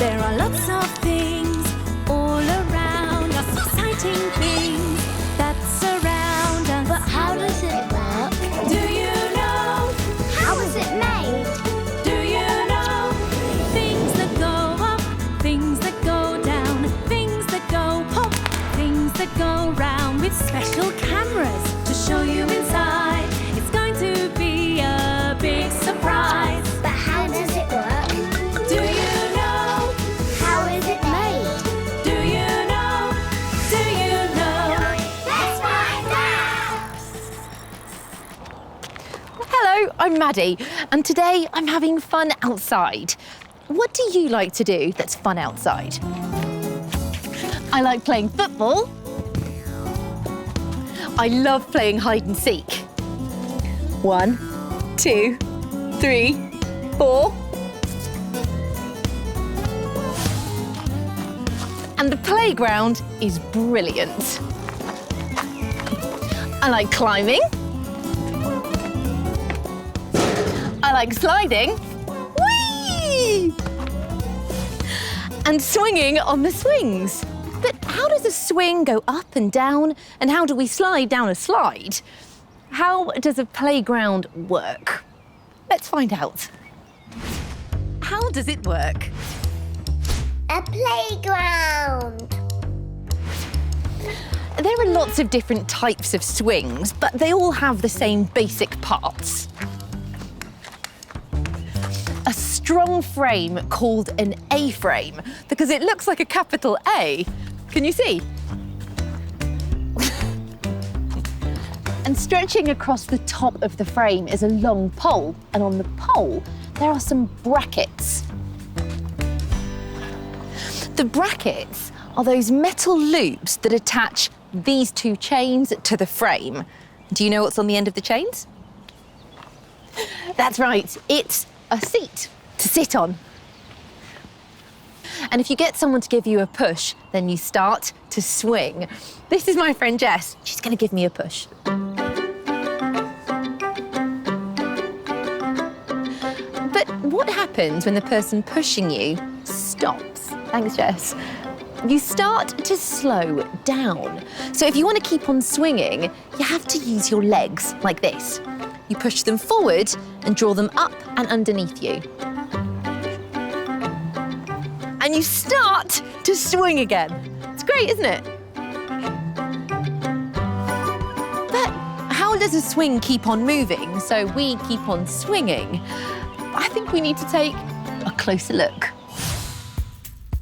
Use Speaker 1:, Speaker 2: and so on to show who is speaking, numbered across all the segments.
Speaker 1: There are lots of things all around us, exciting things that surround us.
Speaker 2: But how does it work?
Speaker 1: Do you know?
Speaker 2: How is it made?
Speaker 1: Do you know? Things that go up, things that go down, things that go pop, things that go round, with special cameras to show you inside. It's going to be a big surprise.
Speaker 2: But how does it work?
Speaker 1: Do you know?
Speaker 2: How is it made?
Speaker 1: Do you know? Do you know?
Speaker 2: Let's find out!
Speaker 3: Hello, I'm Maddie, and today I'm having fun outside. What do you like to do that's fun outside? I like playing football. I love playing hide and seek. 1, 2, 3, 4. And the playground is brilliant. I like climbing. I like sliding. Whee! And swinging on the swings. But how does a swing go up and down, and how do we slide down a slide? How does a playground work? Let's find out. How does it work?
Speaker 2: A playground.
Speaker 3: There are lots of different types of swings, but they all have the same basic parts. A strong frame called an A-frame, because it looks like a capital A. Can you see? And stretching across the top of the frame is a long pole, and on the pole there are some brackets. The brackets are those metal loops that attach these two chains to the frame. Do you know what's on the end of the chains? That's right, it's a seat to sit on. And if you get someone to give you a push, then you start to swing. This is my friend Jess. She's going to give me a push. But what happens when the person pushing you stops? Thanks, Jess. You start to slow down. So if you want to keep on swinging, you have to use your legs like this. You push them forward and draw them up and underneath you. And you start to swing again. It's great, isn't it? But how does a swing keep on moving so we keep on swinging? I think we need to take a closer look.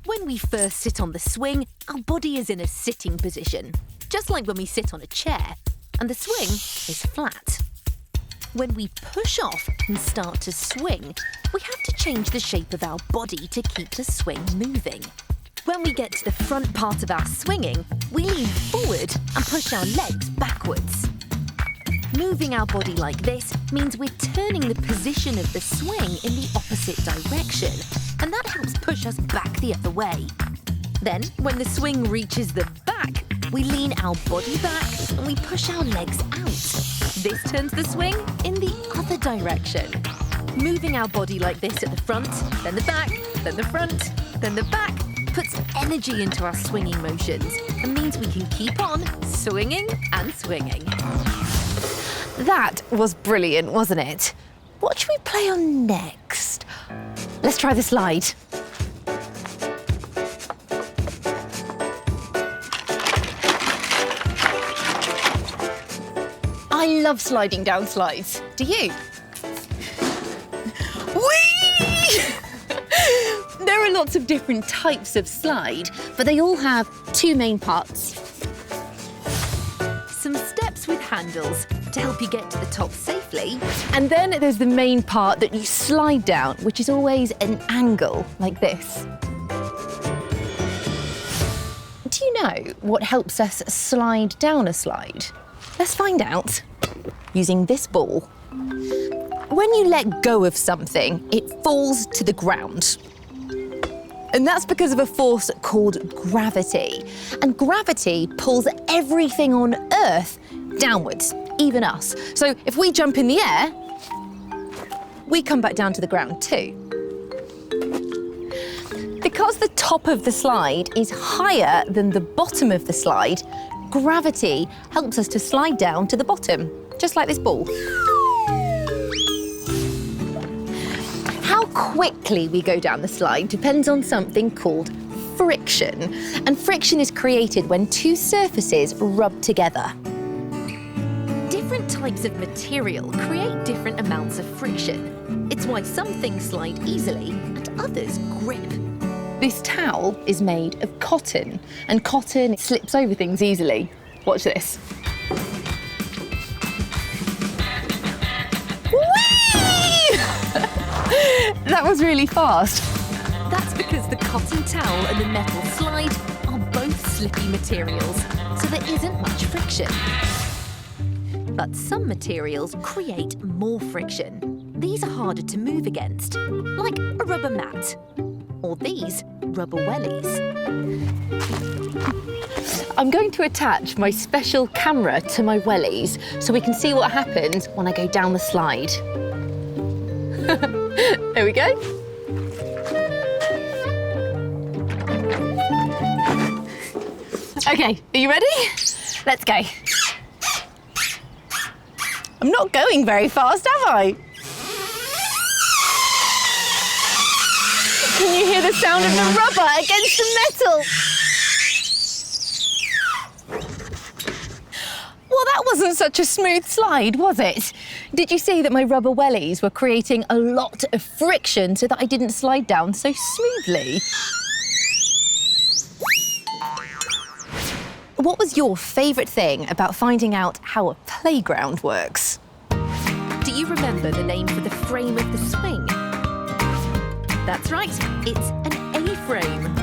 Speaker 3: When we first sit on the swing, our body is in a sitting position, just like when we sit on a chair, and the swing is flat. When we push off and start to swing, we have to change the shape of our body to keep the swing moving. When we get to the front part of our swinging, we lean forward and push our legs backwards. Moving our body like this means we're turning the position of the swing in the opposite direction, and that helps push us back the other way. Then, when the swing reaches the back, we lean our body back and we push our legs out. This turns the swing in the other direction. Moving our body like this at the front, then the back, then the front, then the back, puts energy into our swinging motions and means we can keep on swinging and swinging. That was brilliant, wasn't it? What should we play on next? Let's try the slide. I love sliding down slides. Do you? Whee! There are lots of different types of slide, but they all have two main parts. Some steps with handles to help you get to the top safely. And then there's the main part that you slide down, which is always an angle like this. Do you know what helps us slide down a slide? Let's find out using this ball. When you let go of something, it falls to the ground. And that's because of a force called gravity. And gravity pulls everything on Earth downwards, even us. So if we jump in the air, we come back down to the ground too. Because Because the top of the slide is higher than the bottom of the slide, gravity helps us to slide down to the bottom, just like this ball. How quickly we go down the slide depends on something called friction. And friction is created when two surfaces rub together. Different types of material create different amounts of friction. It's why some things slide easily and others grip. This towel is made of cotton, and cotton slips over things easily. Watch this. Whee! That was really fast. That's because the cotton towel and the metal slide are both slippy materials, so there isn't much friction. But some materials create more friction. These are harder to move against, like a rubber mat, or these rubber wellies. I'm going to attach my special camera to my wellies so we can see what happens when I go down the slide. There we go. Okay, are you ready? Let's go. I'm not going very fast, am I? Can you hear the sound of the rubber against the metal? Well, that wasn't such a smooth slide, was it? Did you see that my rubber wellies were creating a lot of friction so that I didn't slide down so smoothly? What was your favourite thing about finding out how a playground works? Do you remember the name for the frame of the swing? That's right, it's an A-frame.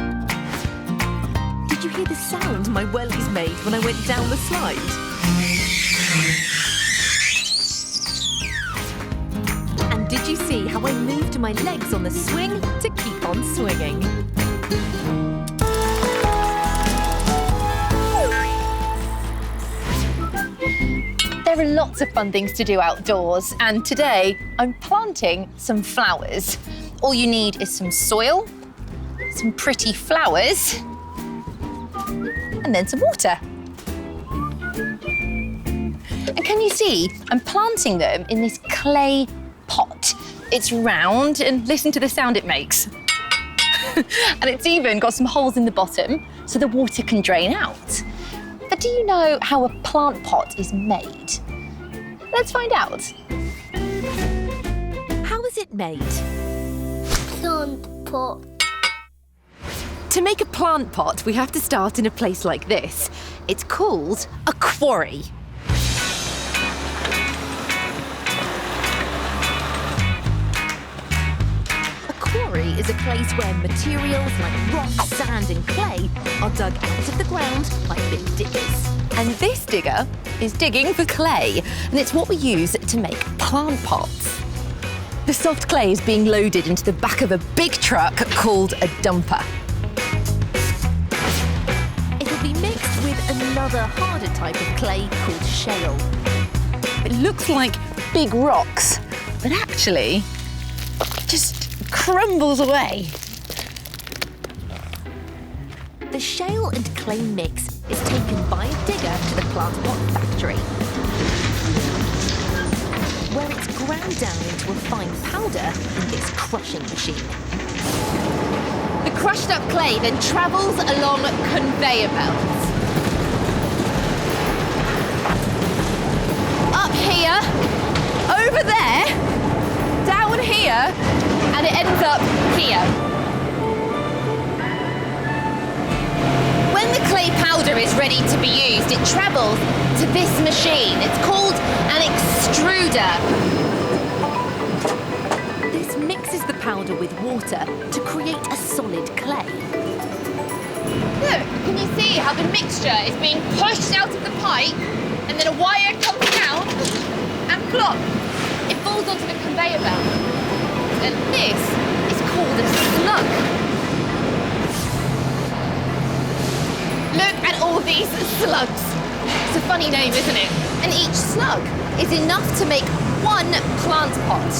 Speaker 3: Did you hear the sound my wellies made when I went down the slide? And did you see how I moved my legs on the swing to keep on swinging? There are lots of fun things to do outdoors, and today I'm planting some flowers. All you need is some soil, some pretty flowers, and then some water. And can you see, I'm planting them in this clay pot. It's round, and listen to the sound it makes. And it's even got some holes in the bottom so the water can drain out. But do you know how a plant pot is made? Let's find out. How is it made?
Speaker 2: Plant pot.
Speaker 3: To make a plant pot, we have to start in a place like this. It's called a quarry. A quarry is a place where materials like rock, sand and clay are dug out of the ground by big diggers. And this digger is digging for clay, and it's what we use to make plant pots. The soft clay is being loaded into the back of a big truck called a dumper. It'll be mixed with another harder type of clay called shale. It looks like big rocks, but actually it just crumbles away. The shale and clay mix is taken by a digger to the plant pot factory, where it's ground down into a fine powder in this crushing machine. The crushed up clay then travels along conveyor belts. Up here, over there, down here, and it ends up here. When the clay powder is ready to be used, it travels to this machine. It's called an extruder. This mixes the powder with water to create a solid clay. Look, can you see how the mixture is being pushed out of the pipe and then a wire comes down and plop, it falls onto the conveyor belt. And this is called a slug. Look at all these slugs. It's a funny name, isn't it? And each slug is enough to make one plant pot.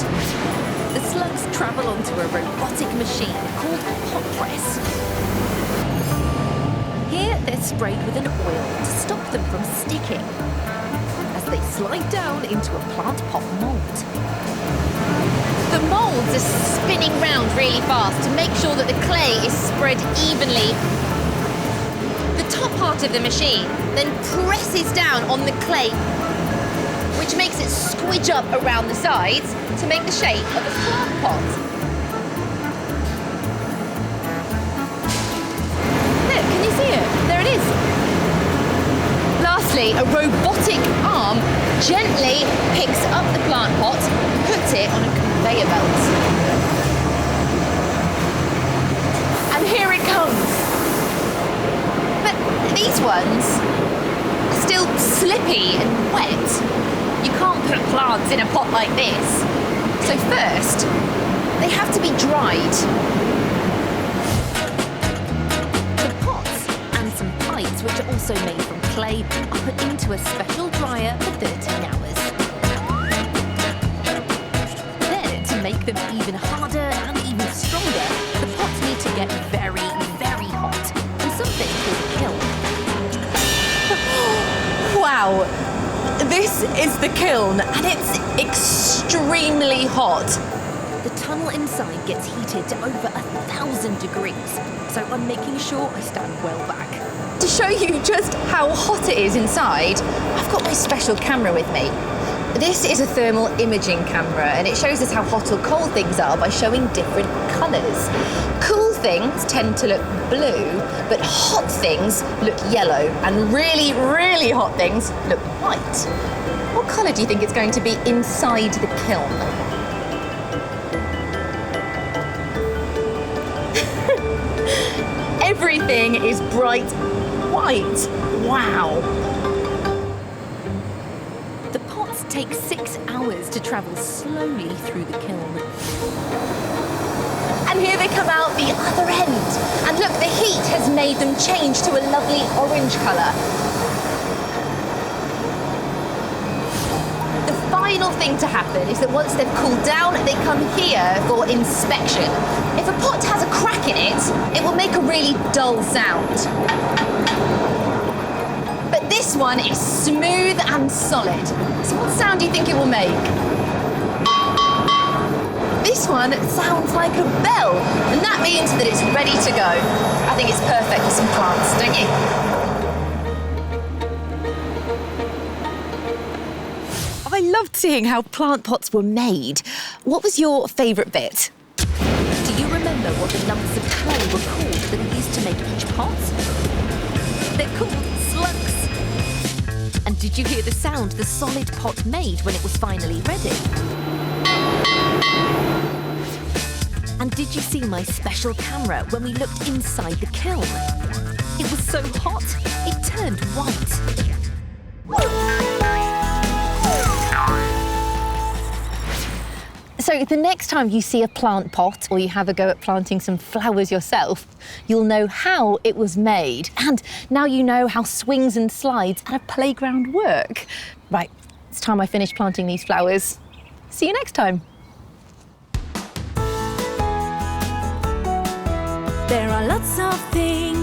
Speaker 3: The slugs travel onto a robotic machine called a pot press. Here, they're sprayed with an oil to stop them from sticking as they slide down into a plant pot mould. The moulds are spinning round really fast to make sure that the clay is spread evenly. The top part of the machine then presses down on the clay, which makes it squidge up around the sides to make the shape of a plant pot. Look, can you see it? There it is. Lastly, a robotic arm gently picks up the plant pot, puts it on a conveyor belt. And here it comes. But these ones are still slippy and wet. You can't put plants in a pot like this. So first, they have to be dried. The pots and some pipes, which are also made from clay, are put into a special dryer for 13 hours. Then, to make them even harder and even stronger, the pots need to get very, very hot, and something called a kiln. Wow! This is the kiln, and it's extremely hot. The tunnel inside gets heated to over 1,000 degrees, so I'm making sure I stand well back. To show you just how hot it is inside, I've got my special camera with me. This is a thermal imaging camera, and it shows us how hot or cold things are by showing different colours. Cool things tend to look blue, but hot things look yellow, and really, really hot things look white. What colour do you think it's going to be inside the kiln? Everything is bright white. Wow. The pots take 6 hours to travel slowly through the kiln. And here they come out the other end. And look, the heat has made them change to a lovely orange colour. The final thing to happen is that once they've cooled down, they come here for inspection. If a pot has a crack in it, it will make a really dull sound. But this one is smooth and solid. So what sound do you think it will make? This one sounds like a bell, and that means that it's ready to go. I think it's perfect for some plants, don't you? I loved seeing how plant pots were made. What was your favourite bit? Do you remember what the lumps of clay were called that are used to make each pot? They're called slugs. And did you hear the sound the solid pot made when it was finally ready? And did you see my special camera when we looked inside the kiln? It was so hot, it turned white. So the next time you see a plant pot or you have a go at planting some flowers yourself, you'll know how it was made. And now you know how swings and slides at a playground work. Right, it's time I finish planting these flowers. See you next time.
Speaker 1: There are lots of things